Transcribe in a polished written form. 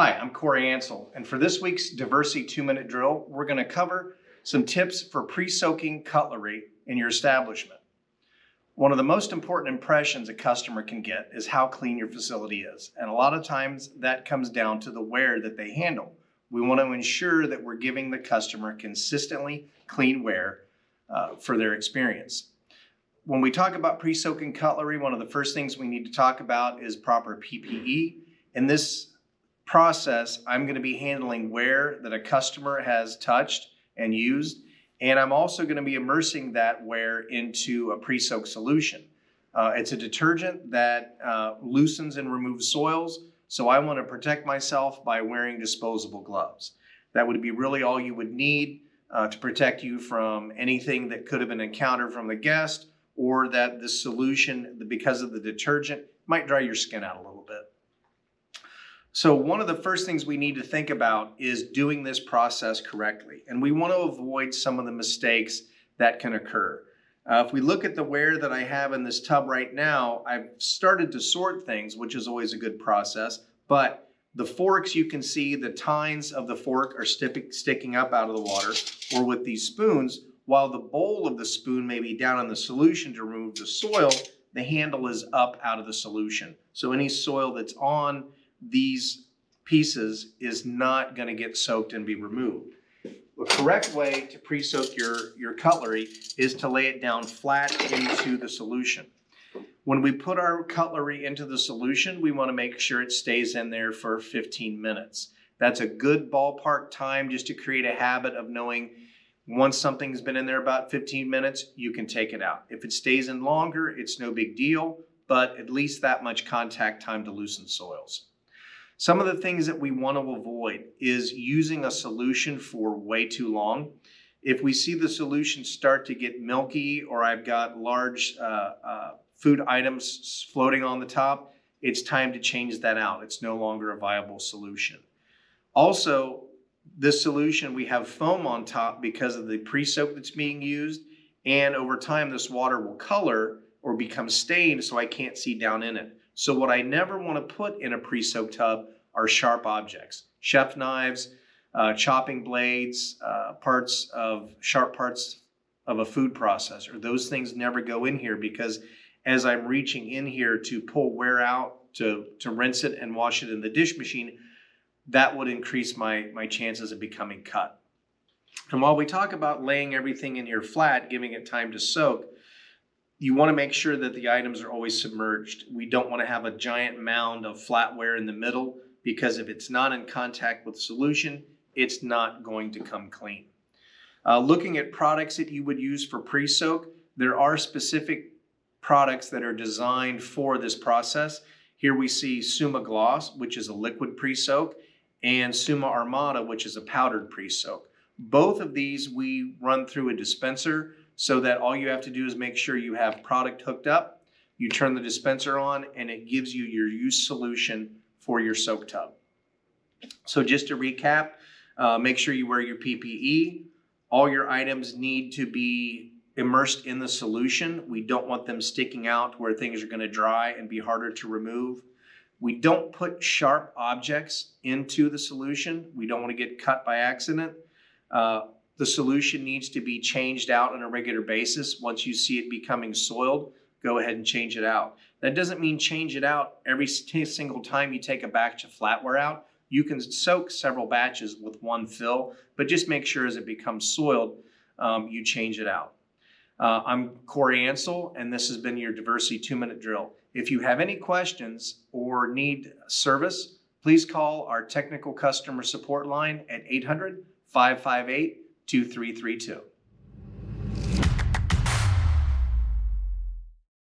Hi, I'm Corey Ansel, and for this week's Diversey 2-minute drill, we're going to cover some tips for pre-soaking cutlery in your establishment. One of the most important impressions a customer can get is how clean your facility is, and a lot of times that comes down to the ware that they handle. We want to ensure that we're giving the customer consistently clean ware for their experience. When we talk about pre-soaking cutlery, one of the first things we need to talk about is proper PPE. In this process, I'm going to be handling ware that a customer has touched and used, and I'm also going to be immersing that ware into a pre-soak solution. It's a detergent that loosens and removes soils, so I want to protect myself by wearing disposable gloves. That would be really all you would need to protect you from anything that could have been encountered from the guest, or that the solution, because of the detergent, might dry your skin out a little bit. So one of the first things we need to think about is doing this process correctly. And we want to avoid some of the mistakes that can occur. If we look at the ware that I have in this tub right now, I've started to sort things, which is always a good process. But the forks, you can see the tines of the fork are sticking up out of the water. Or with these spoons, while the bowl of the spoon may be down in the solution to remove the soil, the handle is up out of the solution. So any soil that's on these pieces is not going to get soaked and be removed. The correct way to pre-soak your cutlery is to lay it down flat into the solution. When we put our cutlery into the solution, we want to make sure it stays in there for 15 minutes. That's a good ballpark time just to create a habit of knowing once something's been in there about 15 minutes, you can take it out. If it stays in longer, it's no big deal, but at least that much contact time to loosen soils. Some of the things that we want to avoid is using a solution for way too long. If we see the solution start to get milky, or I've got large food items floating on the top, it's time to change that out. It's no longer a viable solution. Also, this solution, we have foam on top because of the pre-soak that's being used, and over time this water will color or become stained, so I can't see down in it. So what I never want to put in a pre-soak tub are sharp objects, chef knives, chopping blades, sharp parts of a food processor. Those things never go in here, because as I'm reaching in here to pull ware out, to rinse it and wash it in the dish machine, that would increase my chances of becoming cut. And while we talk about laying everything in here flat, giving it time to soak, you want to make sure that the items are always submerged. We don't want to have a giant mound of flatware in the middle, because if it's not in contact with the solution, it's not going to come clean. Looking at products that you would use for pre-soak, there are specific products that are designed for this process. Here we see Suma Gloss, which is a liquid pre-soak, and Suma Armada, which is a powdered pre-soak. Both of these we run through a dispenser, so that all you have to do is make sure you have product hooked up, you turn the dispenser on, and it gives you your use solution for your soak tub. So just to recap, make sure you wear your PPE. All your items need to be immersed in the solution. We don't want them sticking out where things are going to dry and be harder to remove. We don't put sharp objects into the solution. We don't want to get cut by accident. The solution needs to be changed out on a regular basis. Once you see it becoming soiled, go ahead and change it out. That doesn't mean change it out every single time you take a batch of flatware out. You can soak several batches with one fill, but just make sure as it becomes soiled, you change it out. I'm Corey Ansel, and this has been your Diversey 2-minute drill. If you have any questions or need service, please call our technical customer support line at 800-558-2332.